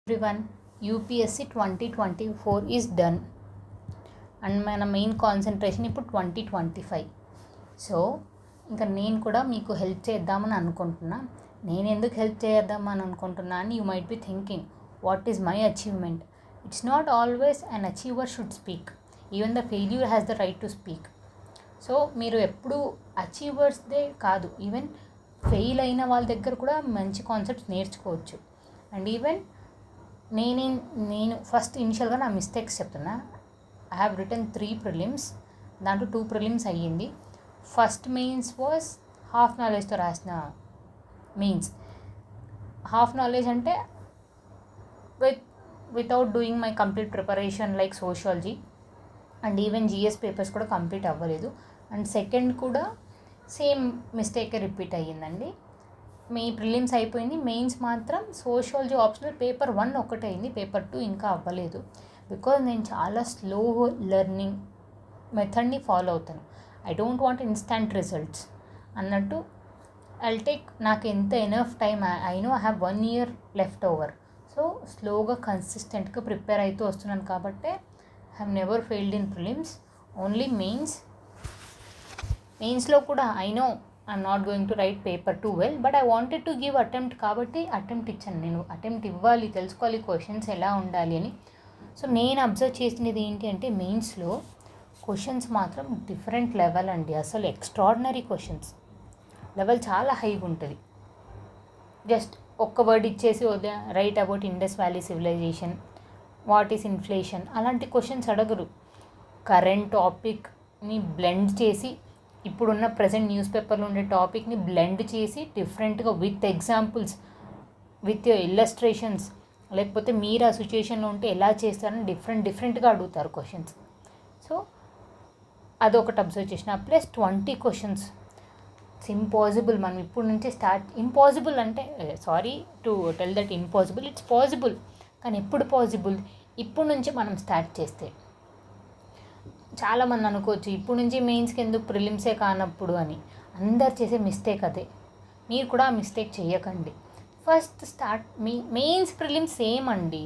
Everyone, UPSC 2024 is done and మన main concentration ఇప్పుడు 2025. So ఇంకా నేను కూడా మీకు హెల్ప్ చేద్దామని అనుకుంటున్నా. నేను ఎందుకు హెల్ప్ చేద్దామని అనుకుంటున్నా అని you might be thinking, what is my achievement? It's not always an achiever should speak, even the failure has the right to speak. So మీరు ఎప్పుడు అచీవర్స్దే కాదు, ఈవెన్ ఫెయిల్ అయిన వాళ్ళ దగ్గర కూడా మంచి కాన్సెప్ట్స్ నేర్చుకోవచ్చు. అండ్ ఈవెన్ నేను ఫస్ట్ ఇనిషియల్గా నా మిస్టేక్స్ చెప్తున్నా. ఐ హ్యావ్ రిటర్న్ 3 ప్రిలిమ్స్, దాంట్లో 2 ప్రిలిమ్స్ అయ్యింది. ఫస్ట్ మెయిన్స్ వాజ్ హాఫ్ నాలెడ్జ్తో రాసిన మెయిన్స్. హాఫ్ నాలెడ్జ్ అంటే without doing my complete preparation like sociology and even GS papers కూడా కంప్లీట్ అవ్వలేదు. అండ్ సెకండ్ కూడా సేమ్ మిస్టేకే రిపీట్ అయ్యిందండి. మీ ప్రిలిమ్స్ అయిపోయింది, మెయిన్స్ మాత్రం సోషాలజీ ఆప్షనల్ పేపర్ 1 ఒకటే అయింది, పేపర్ 2 ఇంకా అవ్వలేదు. బికాజ్ నేను చాలా స్లో లెర్నింగ్ మెథడ్ని ఫాలో అవుతాను. I don't want instant results అన్నట్టు. ఐల్ టేక్, నాకు ఎంత enough time, I know I have 1 year left over. So స్లోగా కన్సిస్టెంట్గా ప్రిపేర్ అవుతూ వస్తున్నాను కాబట్టి I have never failed in prelims, only మెయిన్స్లో కూడా I know I'm not going to write paper 2 well, but I wanted to give attempt కాబట్టి attempt ఇచ్చాను. నేను అటెంప్ట్ ఇవ్వాలి, తెలుసుకోవాలి క్వశ్చన్స్ ఎలా ఉండాలి అని. సో నేను అబ్జర్వ్ చేసినది ఏంటి అంటే, మెయిన్స్లో క్వశ్చన్స్ మాత్రం డిఫరెంట్ లెవెల్ అండి. అసలు ఎక్స్ట్రాడినరీ క్వశ్చన్స్, లెవెల్ చాలా హైగా ఉంటుంది. జస్ట్ ఒక్క వర్డ్ ఇచ్చేసి right about Indus valley civilisation, what is inflation, అలాంటి క్వశ్చన్స్ అడగరు. కరెంట్ టాపిక్ని బ్లెండ్ చేసి, ఇప్పుడున్న ప్రజెంట్ న్యూస్ పేపర్లో ఉండే టాపిక్ని బ్లెండ్ చేసి డిఫరెంట్గా విత్ ఎగ్జాంపుల్స్, విత్ ఇల్లస్ట్రేషన్స్, లేకపోతే మీరు ఆ సిచ్యుయేషన్లో ఉంటే ఎలా చేస్తారని డిఫరెంట్గా అడుగుతారు క్వశ్చన్స్. సో అదొకటి అబ్జర్వ్ చేసిన. Plus 20 questions. It's impossible. మనం ఇప్పుడు నుంచే స్టార్ట్, ఇంపాసిబుల్ అంటే sorry to tell that impossible, it's possible. కానీ ఎప్పుడు పాసిబుల్? ఇప్పుడు నుంచి మనం స్టార్ట్ చేస్తే. చాలామంది అనుకోవచ్చు ఇప్పుడు నుంచి మెయిన్స్కి ఎందుకు ప్రిలిమ్సే కానప్పుడు అని. అందరు చేసే మిస్టేక్ అదే. మీరు కూడా ఆ మిస్టేక్ చేయకండి. First start. Mains prelims same అండి.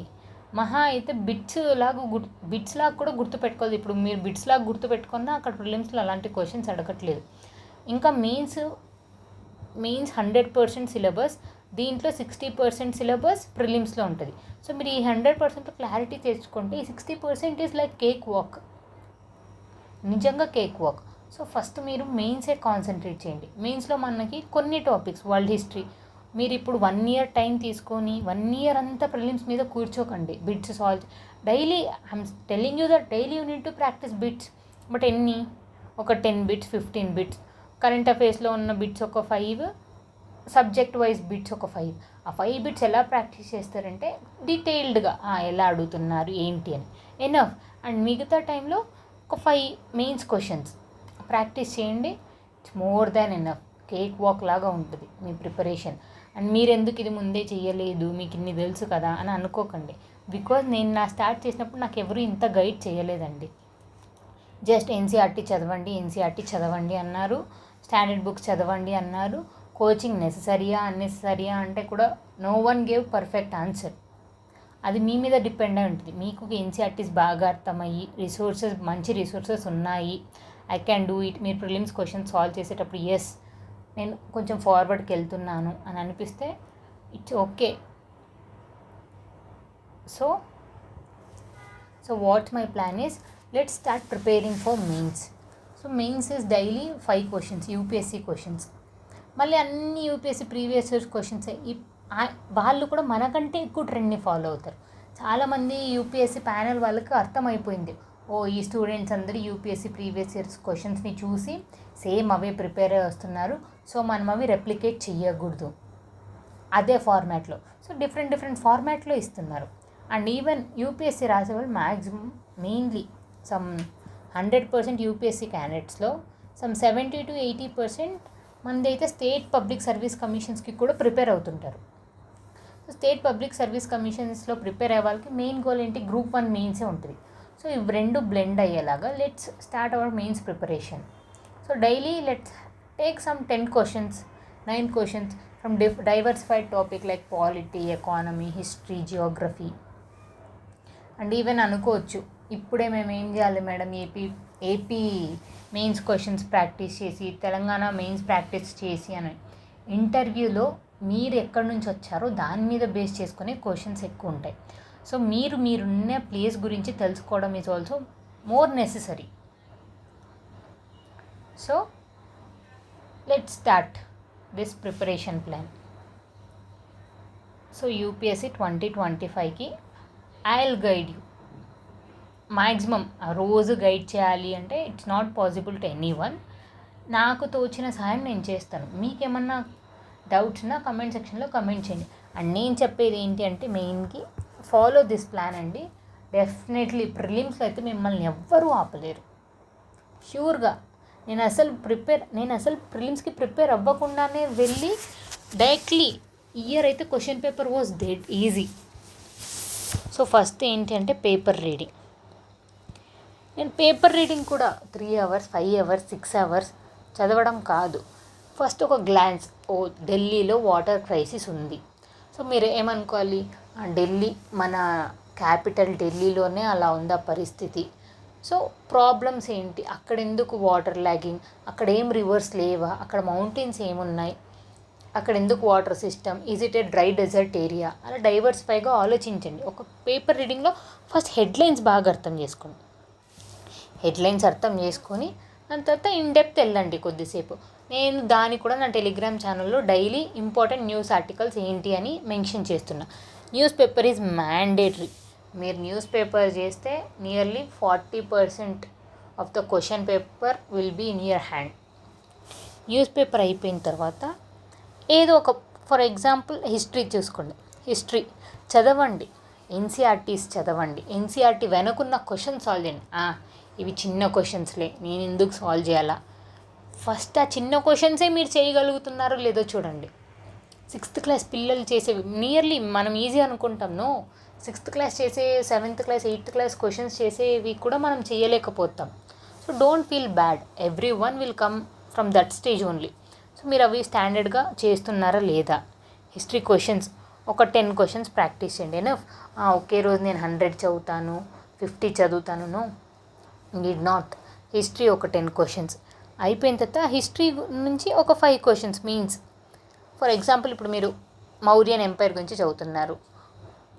మహా అయితే బిట్స్ లాగా కూడా గుర్తుపెట్టుకోవాలి. ఇప్పుడు మీరు బిట్స్ లాగా గుర్తుపెట్టుకున్నా అక్కడ ప్రిలిమ్స్లో అలాంటి క్వశ్చన్స్ అడగట్లేదు. ఇంకా మెయిన్స్ 100% సిలబస్, దీంట్లో 60% సిలబస్ ప్రిలిమ్స్లో ఉంటుంది. సో మీరు ఈ 100% క్లారిటీ తెచ్చుకుంటే ఈ 60% ఈజ్ లైక్ కేక్ వాక్, నిజంగా కేక్ వాక్. సో ఫస్ట్ మీరు మెయిన్సే కాన్సన్ట్రేట్ చేయండి. మెయిన్స్లో మనకి కొన్ని టాపిక్స్, వరల్డ్ హిస్టరీ, మీరు ఇప్పుడు 1 year టైం తీసుకొని 1 year అంతా ప్రిలిమ్స్ మీద కూర్చోకండి. Bits solve daily, I'm telling you that daily you need to practise bits. But ఎన్ని? ఒక 10 బిట్స్, 15 బిట్స్, కరెంట్ అఫైర్స్లో ఉన్న బిట్స్ ఒక 5, సబ్జెక్ట్ వైజ్ బిట్స్ ఒక 5. ఆ 5 బిట్స్ ఎలా ప్రాక్టీస్ చేస్తారంటే డీటెయిల్డ్గా ఎలా అడుగుతున్నారు ఏంటి అని ఎనఫ్. అండ్ మిగతా టైంలో ఒక 5 మెయిన్స్ క్వశ్చన్స్ ప్రాక్టీస్ చేయండి. It's more than enough. Cake walk లాగా ఉంటుంది మీ ప్రిపరేషన్. అండ్ మీరు ఎందుకు ఇది ముందే చేయలేదు, మీకు ఇన్ని తెలుసు కదా అని అనుకోకండి. బికాజ్ నేను స్టార్ట్ చేసినప్పుడు నాకు ఎవరు ఇంత గైడ్ చేయలేదండి. జస్ట్ ఎన్సీఆర్టీ చదవండి అన్నారు, స్టాండర్డ్ బుక్స్ చదవండి అన్నారు. కోచింగ్ నెససరీయా అన్నెససరీయా అంటే కూడా no one gave perfect answer. అది మీ మీద డిపెండ్ అయి ఉంటుంది. మీకు ఎన్సీఆర్టీస్ బాగా అర్థమయ్యి మంచి రిసోర్సెస్ ఉన్నాయి, ఐ క్యాన్ డూ ఇట్, మీరు ప్రిలిమ్స్ క్వశ్చన్స్ సాల్వ్ చేసేటప్పుడు ఎస్ నేను కొంచెం ఫార్వర్డ్కి వెళ్తున్నాను అని అనిపిస్తే it's okay. So what my plan is, let's start preparing for mains. So mains is daily 5 questions, UPSC questions. మళ్ళీ అన్ని యూపీఎస్సీ ప్రీవియస్ ఇయర్స్ క్వశ్చన్సే. వాళ్ళు కూడా మనకంటే ఎక్కువ ట్రెండ్ని ఫాలో అవుతారు. చాలామంది యూపీఎస్సీ ప్యానెల్ వాళ్ళకి అర్థమైపోయింది, ఈ స్టూడెంట్స్ అందరూ యూపీఎస్సీ ప్రీవియస్ ఇయర్స్ క్వశ్చన్స్ని చూసి సేమ్ అవే ప్రిపేర్ అయ్యి వస్తున్నారు, సో మనం అవి రెప్లికేట్ చేయకూడదు అదే ఫార్మాట్లో. సో డిఫరెంట్ ఫార్మాట్లో ఇస్తున్నారు. అండ్ ఈవెన్ యూపీఎస్సీ రాసే వాళ్ళు మ్యాక్సిమం మెయిన్లీ సమ్ 100% యూపీఎస్సీ క్యాండిడేట్స్లో సమ్ 70 to 80% మంది అయితే స్టేట్ పబ్లిక్ సర్వీస్ కమిషన్స్కి కూడా ప్రిపేర్ అవుతుంటారు. సో స్టేట్ పబ్లిక్ సర్వీస్ కమిషన్స్లో ప్రిపేర్ అయ్యే వాళ్ళకి మెయిన్ గోల్ ఏంటి? గ్రూప్ 1 మెయిన్సే ఉంటుంది. సో ఇవి రెండు బ్లెండ్ అయ్యేలాగా let's start our mains preparation. So daily let's take some 10 questions. 9 questions from diversified topic like polity, economy, history, geography. And even అనుకోవచ్చు ఇప్పుడే మేము ఏం చేయాలి madam, AP mains questions practice చేసి, తెలంగాణ మెయిన్స్ ప్రాక్టీస్ చేసి అని. ఇంటర్వ్యూలో మీరు ఎక్కడి నుంచి వచ్చారో దాని మీద బేస్ చేసుకునే క్వశ్చన్స్ ఎక్కువ ఉంటాయి. సో మీరున్న ప్లేస్ గురించి తెలుసుకోవడం is also more necessary. So let's start this preparation plan. So UPSC 2025కి I will guide you. Maximum రోజు గైడ్ చేయాలి అంటే it's not possible to anyone. నాకు తోచిన సహాయం నేను చేస్తాను. మీకేమన్నా డౌట్స్ ఉన్నా కమెంట్ సెక్షన్లో కమెంట్ చేయండి. అండ్ నేను చెప్పేది ఏంటి అంటే మెయిన్కి ఫాలో దిస్ ప్లాన్ అండి. డెఫినెట్లీ ప్రిలిమ్స్లో అయితే మిమ్మల్ని ఎవ్వరూ ఆపలేరు ష్యూర్గా. నేను అసలు ప్రిలిమ్స్కి ప్రిపేర్ అవ్వకుండానే వెళ్ళి డైరెక్ట్లీ ఇయర్ అయితే question paper was dead easy. So first ఏంటి అంటే పేపర్ రీడింగ్. నేను పేపర్ రీడింగ్ కూడా 3 hours 5 hours 6 hours చదవడం కాదు. ఫస్ట్ ఒక గ్లాన్స్, ఢిల్లీలో వాటర్ క్రైసిస్ ఉంది. సో మీరు ఏమనుకోవాలి, ఢిల్లీ మన క్యాపిటల్ ఢిల్లీలోనే అలా ఉందా పరిస్థితి. సో ప్రాబ్లమ్స్ ఏంటి, అక్కడ ఎందుకు వాటర్ ల్యాగింగ్, అక్కడ ఏం రివర్స్ లేవా, అక్కడ మౌంటైన్స్ ఏమున్నాయి, అక్కడ ఎందుకు water system, is it A dry dessert area, అలా డైవర్సిఫైగా ఆలోచించండి. ఒక పేపర్ రీడింగ్లో ఫస్ట్ హెడ్లైన్స్ బాగా అర్థం చేసుకోండి. హెడ్లైన్స్ అర్థం చేసుకొని దాని తర్వాత ఇన్డెప్త్ వెళ్ళండి కొద్దిసేపు. నేను దాన్ని కూడా నా టెలిగ్రామ్ ఛానల్లో డైలీ ఇంపార్టెంట్ న్యూస్ ఆర్టికల్స్ ఏంటి అని మెన్షన్ చేస్తున్నా. News paper is mandatory. మీరు న్యూస్ పేపర్ చేస్తే nearly 40% of the question paper will be in your hand. News paper అయిపోయిన తర్వాత ఏదో ఒక, ఫర్ ఎగ్జాంపుల్ హిస్టరీ చూసుకోండి. హిస్టరీ చదవండి, ఎన్సీఆర్టీస్ చదవండి. ఎన్సీఆర్టీ వెనుకున్న క్వశ్చన్ సాల్వ్ చేయండి. ఇవి చిన్న క్వశ్చన్స్లే, నేను ఎందుకు సాల్వ్ చేయాలా, ఫస్ట్ ఆ చిన్న క్వశ్చన్సే మీరు చేయగలుగుతున్నారో లేదో చూడండి. 6th క్లాస్ పిల్లలు చేసేవి నియర్లీ మనం ఈజీ అనుకుంటాం. 6th క్లాస్ చేసే 7th class 8th class questions చేసేవి కూడా మనం చేయలేకపోతాం. So don't feel bad, everyone will come from that stage only. So మీరు అవి స్టాండర్డ్గా చేస్తున్నారా లేదా. హిస్టరీ క్వశ్చన్స్ ఒక 10 క్వశ్చన్స్ ప్రాక్టీస్ చేయండి. ఒకే రోజు నేను 100 చదువుతాను 50 చదువుతాను, నీడ్ నాట్. హిస్టరీ ఒక 10 క్వశ్చన్స్ అయిపోయిన తర్వాత హిస్టరీ నుంచి ఒక 5 క్వశ్చన్స్ మీన్స్, ఫర్ ఎగ్జాంపుల్ ఇప్పుడు మీరు మౌర్యన్ ఎంపైర్ గురించి చదువుతున్నారు.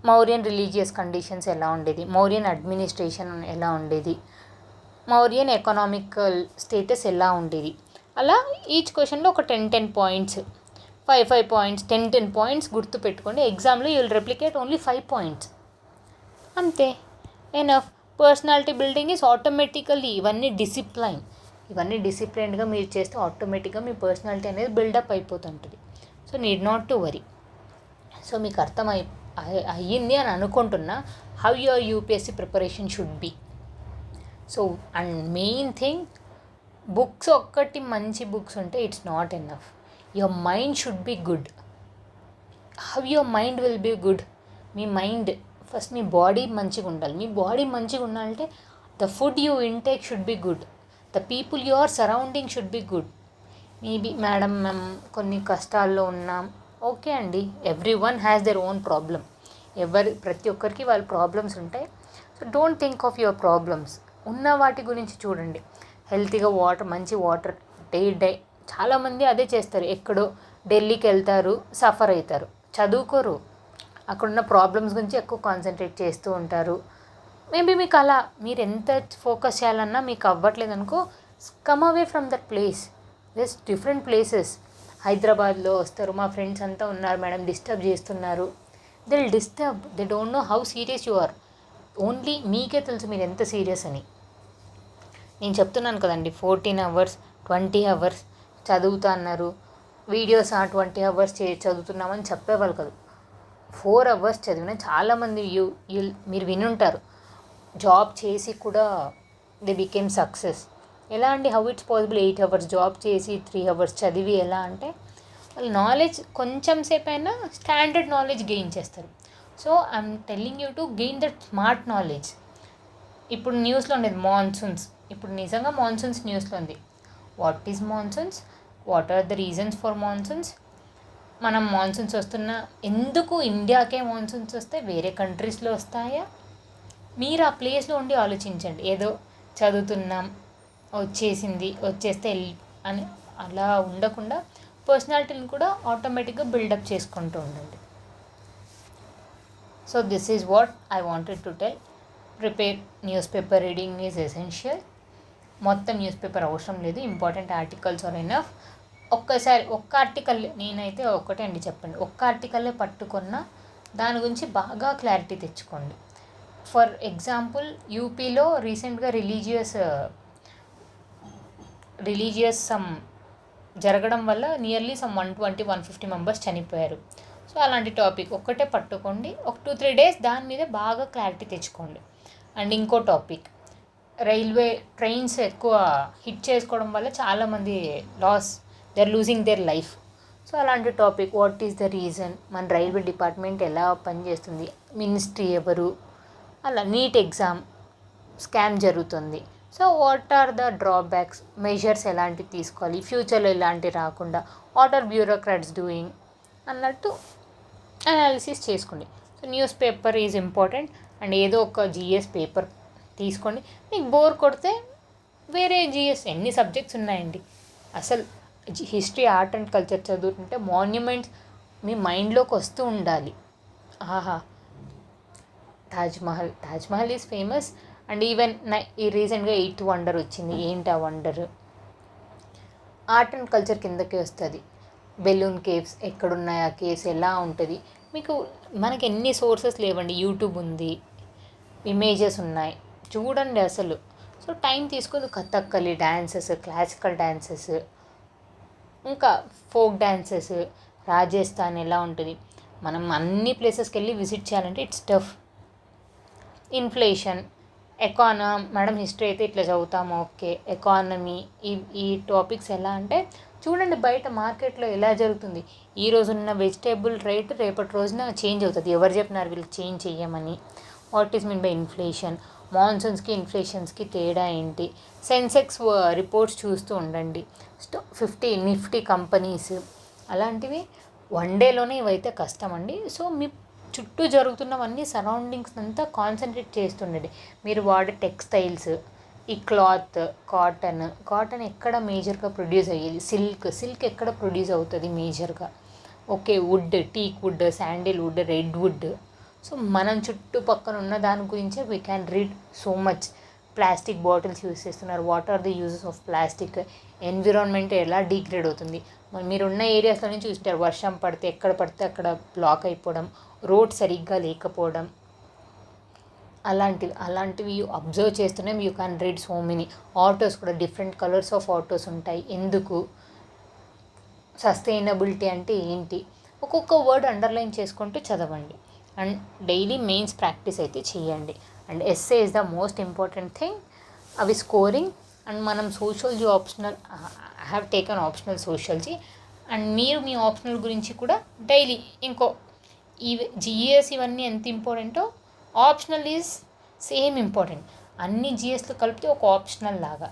మౌర్యన్ రిలీజియస్ కండిషన్స్ ఎలా ఉండేది, మౌర్యన్ అడ్మినిస్ట్రేషన్ ఎలా ఉండేది, మౌర్యన్ ఎకనామికల్ స్టేటస్ ఎలా ఉండేది. అలా ఈచ్ క్వశ్చన్లో ఒక 10 పాయింట్స్, 5 పాయింట్స్, 10 పాయింట్స్ గుర్తుపెట్టుకోండి. ఎగ్జామ్లో you will replicate only 5 points, అంతే, enough. Personality building is automatically, ఇవన్నీ డిసిప్లైన్డ్గా మీరు చేస్తే ఆటోమేటిక్గా మీ పర్సనాలిటీ అనేది బిల్డప్ అయిపోతుంటుంది. So need not to worry. So మీకు అయ్యింది అని అనుకుంటున్నా how your UPSC preparation should be. So and main thing, books ఒక్కటి మంచి బుక్స్ ఉంటే it's not enough. Your mind should be good. How your mind will be good, మీ mind first, మీ body మంచిగా ఉండాలి. మీ బాడీ మంచిగా ఉండాలంటే the food you intake should be good, the people you are surrounding should be good. Maybe madam మేము కొన్ని కష్టాల్లో ఉన్నాం, ఓకే అండి, every one has their own problem. ప్రతి ఒక్కరికి వాళ్ళ ప్రాబ్లమ్స్ ఉంటాయి. So don't think of your problems, ఉన్న వాటి గురించి చూడండి. హెల్తీగా మంచి వాటర్ డే చాలామంది అదే చేస్తారు. ఎక్కడో ఢిల్లీకి వెళ్తారు, సఫర్ అవుతారు, చదువుకోరు, అక్కడున్న ప్రాబ్లమ్స్ గురించి ఎక్కువ కాన్సన్ట్రేట్ చేస్తూ ఉంటారు. మేబీ మీకు అలా మీరు ఎంత ఫోకస్ చేయాలన్నా మీకు అవ్వట్లేదు అనుకో, come away from that place. Just different places. హైదరాబాద్లో వస్తారు, మా ఫ్రెండ్స్ అంతా ఉన్నారు మేడం, డిస్టర్బ్ చేస్తున్నారు. They will disturb, they don't know how serious you are. Only మీకే తెలుసు మీరు ఎంత సీరియస్ అని. నేను చెప్తున్నాను కదండి, 14 hours 20 hours చదువుతా అన్నారు, వీడియోస్ 20 hours చదువుతున్నామని చెప్పేవాళ్ళు కాదు. 4 hours చదివిన చాలామంది మీరు వినుంటారు, జాబ్ చేసి కూడా దే బికేమ్ సక్సెస్. ఎలా అండి, how it's possible? 8 hours job చేసి 3 hours చదివి ఎలా అంటే, వాళ్ళు నాలెడ్జ్ కొంచెం సేపు అయినా స్టాండర్డ్ నాలెడ్జ్ గెయిన్ చేస్తారు. So I'm telling you to gain that smart knowledge. ఇప్పుడు న్యూస్లో ఉండేది మాన్సూన్స్, ఇప్పుడు నిజంగా మాన్సూన్స్ న్యూస్లో ఉంది. What is monsoons? What are the reasons for monsoons, మనం మాన్సూన్స్ వస్తున్న ఎందుకు ఇండియాకే మాన్సూన్స్ వస్తే వేరే కంట్రీస్లో వస్తాయా? మీరు ఆ ప్లేస్లో ఉండి ఆలోచించండి. ఏదో చదువుతున్నాం వచ్చేస్తే అని అలా ఉండకుండా పర్సనాలిటీని కూడా ఆటోమేటిక్గా బిల్డప్ చేసుకుంటూ ఉండండి. So this is what I wanted to tell. Prepare news paper reading is essential. మొత్తం న్యూస్ పేపర్ అవసరం లేదు, ఇంపార్టెంట్ ఆర్టికల్స్ ఆర్ ఎనఫ్. ఒక్క ఆర్టికల్, నేనైతే ఒక్కటే అండి చెప్పండి, ఒక్క ఆర్టికల్లే పట్టుకున్న దాని గురించి బాగా క్లారిటీ తెచ్చుకోండి. ఫర్ ఎగ్జాంపుల్, యూపీలో రీసెంట్గా రిలీజియస్ సమ్ జరగడం వల్ల నియర్లీ సమ్ 120-150 మెంబర్స్ చనిపోయారు. సో అలాంటి టాపిక్ ఒక్కటే పట్టుకోండి, ఒక 2-3 డేస్ దాని మీద బాగా క్లారిటీ తెచ్చుకోండి. అండ్ ఇంకో టాపిక్, రైల్వే ట్రైన్స్ ఎక్కువ హిట్ చేసుకోవడం వల్ల చాలామంది they are losing their life. So అలాంటి topic, what is the reason, మన రైల్వే డిపార్ట్మెంట్ ఎలా పనిచేస్తుంది, మినిస్ట్రీ ఎవరు, అలా నీట్ ఎగ్జామ్ స్కామ్ జరుగుతుంది. So what are the drawbacks, measures ఎలాంటివి తీసుకోవాలి, ఫ్యూచర్లో ఇలాంటివి రాకుండా, వాట్ ఆర్ బ్యూరోక్రాట్స్ డూయింగ్ అన్నట్టు అనాలిసిస్ చేసుకోండి. So news paper is important. And ఏదో ఒక జిఎస్ పేపర్ తీసుకోండి. మీకు బోర్ కొడితే వేరే జిఎస్, ఎన్ని సబ్జెక్ట్స్ ఉన్నాయండి. అసలు హిస్టరీ, ఆర్ట్ అండ్ కల్చర్ చదువుతుంటే మాన్యుమెంట్స్ మీ మైండ్లోకి వస్తూ ఉండాలి. ఆహా, Taj Mahal is famous. And even ఈ రీసెంట్గా 8th వండర్ వచ్చింది. ఏంటి ఆ వండర్? ఆర్ట్ అండ్ కల్చర్ కిందకే వస్తుంది. బెలూన్ కేవ్స్ ఎక్కడున్నాయి, ఆ కేవ్స్ ఎలా ఉంటుంది, మీకు మనకి ఎన్ని సోర్సెస్ లేవండి. యూట్యూబ్ ఉంది, ఇమేజెస్ ఉన్నాయి, చూడండి అసలు. సో టైం తీసుకొని కథక్కలి డ్యాన్సెస్, క్లాసికల్ డ్యాన్సెస్, ఇంకా ఫోక్ డ్యాన్సెస్, రాజస్థాన్ ఎలా ఉంటుంది, మనం అన్ని ప్లేసెస్కి వెళ్ళి విజిట్ చేయాలంటే it's tough. Inflation, madam history అయితే ఇట్లా చదువుతాము, ఓకే. ఎకానమీ, ఈ టాపిక్స్ ఎలా అంటే చూడండి బయట మార్కెట్లో ఎలా జరుగుతుంది. ఈ రోజున్న వెజిటేబుల్ రేట్ రేపటి రోజున చేంజ్ అవుతుంది. ఎవరు చెప్పినారు వీళ్ళకి చేంజ్ చెయ్యమని? What is mean by inflation, మాన్సూన్స్కి ఇన్ఫ్లేషన్స్కి తేడా ఏంటి? సెన్సెక్స్ రిపోర్ట్స్ చూస్తూ ఉండండి. 50 నిఫ్టీ కంపెనీస్ అలాంటివి వన్ డేలోనే ఇవైతే కష్టం అండి. సో మీ చుట్టూ జరుగుతున్నవన్నీ సరౌండింగ్స్ అంతా కాన్సన్ట్రేట్ చేస్తుండండి. మీరు వాడే టెక్స్టైల్స్, ఈ క్లాత్, కాటన్ ఎక్కడ మేజర్గా ప్రొడ్యూస్ అయ్యేది, సిల్క్ ఎక్కడ ప్రొడ్యూస్ అవుతుంది మేజర్గా, okay. Wood, teak wood, sandalwood, red wood. So మనం చుట్టుపక్కల ఉన్న దాని గురించే we can read so much. Plastic bottles use చేస్తున్నారు, what are the uses of plastic, environment ఎలా డిగ్రేడ్ అవుతుంది. మీరున్న ఏరియాస్లో నుంచి చూస్తారు, వర్షం పడితే ఎక్కడ పడితే అక్కడ బ్లాక్ అయిపోవడం, రోడ్ సరిగ్గా లేకపోవడం, అలాంటివి అబ్జర్వ్ చేస్తూనే you can read so many. Autos కూడా డిఫరెంట్ కలర్స్ ఆఫ్ ఆటోస్ ఉంటాయి. ఎందుకు? సస్టైనబిలిటీ అంటే ఏంటి? ఒక్కొక్క వర్డ్ అండర్లైన్ చేసుకుంటూ చదవండి. అండ్ డైలీ మెయిన్స్ ప్రాక్టీస్ అయితే చేయండి. And essay is the most important thing. అవి స్కోరింగ్. అండ్ మనం sociology optional, I have taken optional sociology. And మీరు మీ ఆప్షనల్ గురించి కూడా డైలీ జిఎస్ ఇవన్నీ ఎంత ఇంపార్టెంటో ఆప్షనల్ ఈజ్ సేమ్ ఇంపార్టెంట్. అన్ని జిఎస్లో కలిపితే ఒక ఆప్షనల్ లాగా.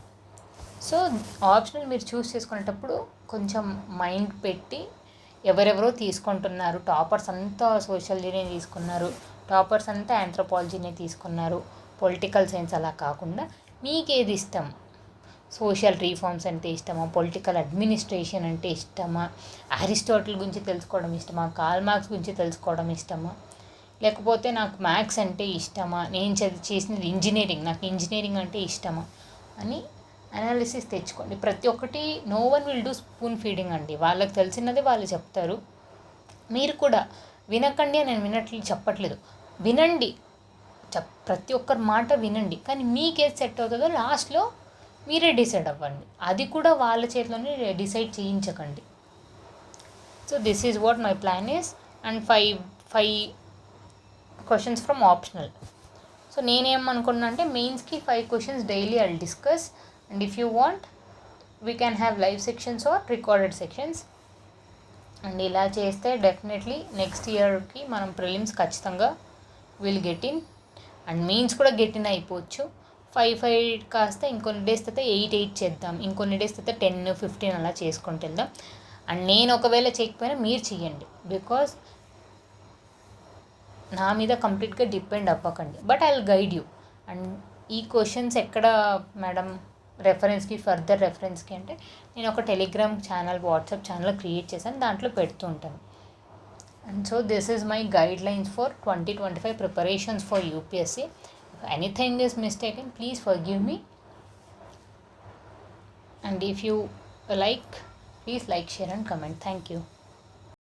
సో ఆప్షనల్ మీరు చూస్ చేసుకునేటప్పుడు కొంచెం మైండ్ పెట్టి, ఎవరెవరో తీసుకుంటున్నారు, టాపర్స్ అంతా సోషాలజీనే తీసుకున్నారు, టాపర్స్ అంతా ఆంథ్రోపాలజీనే తీసుకున్నారు, పొలిటికల్ సైన్స్ అలా కాకుండా మీకేది ఇష్టం? సోషల్ రీఫార్మ్స్ అంటే ఇష్టమా, పొలిటికల్ అడ్మినిస్ట్రేషన్ అంటే ఇష్టమా, అరిస్టాటిల్ గురించి తెలుసుకోవడం ఇష్టమా, కార్ల్ మార్క్స్ గురించి తెలుసుకోవడం ఇష్టమా, లేకపోతే నాకు మ్యాథ్స్ అంటే ఇష్టమా, నేను చేసినది ఇంజనీరింగ్, నాకు ఇంజనీరింగ్ అంటే ఇష్టమా అని అనాలిసిస్ తెచ్చుకోండి. ప్రతి ఒక్కటి no one will do spoon feeding అండి. వాళ్ళకి తెలిసినది వాళ్ళు చెప్తారు. మీరు కూడా వినకండి, నేను వినట్లు చెప్పట్లేదు, వినండి, ప్రతి ఒక్కరి మాట వినండి. కానీ మీకేది సెట్ అవుతుందో లాస్ట్లో మీరే డిసైడ్ అవ్వండి. అది కూడా వాళ్ళ చేతిలోనే డిసైడ్ చేయించకండి. So this is what my plan is. And five questions from optional. So నేనేమనుకున్నా అంటే మెయిన్స్కి 5 questions daily I will discuss. And if you want we can have live sections or recorded sections. And ఇలా చేస్తే definitely next ఇయర్కి మనం prelims ఖచ్చితంగా will get in. And mains కూడా get in అయిపోవచ్చు. 5 కాస్త ఇంకొన్ని డేస్ తర్వాత 8 చేద్దాం, ఇంకొన్ని డేస్ తర్వాత 10 15 అలా చేసుకుంటూ వెళ్దాం. అండ్ నేను ఒకవేళ చేయకపోయినా మీరు చెయ్యండి, బికాజ్ నా మీద కంప్లీట్గా డిపెండ్ అవ్వకండి, but I will guide you. And ఈ క్వశ్చన్స్ ఎక్కడ మేడం రెఫరెన్స్కి, ఫర్దర్ రెఫరెన్స్కి అంటే నేను ఒక Telegram channel, WhatsApp channel create చేశాను, దాంట్లో పెడుతూ ఉంటాను. And so this is my guide lines for 2025 preparations for UPSC. If anything is mistaken, please forgive me. And if you like, please like, share and comment. Thank you.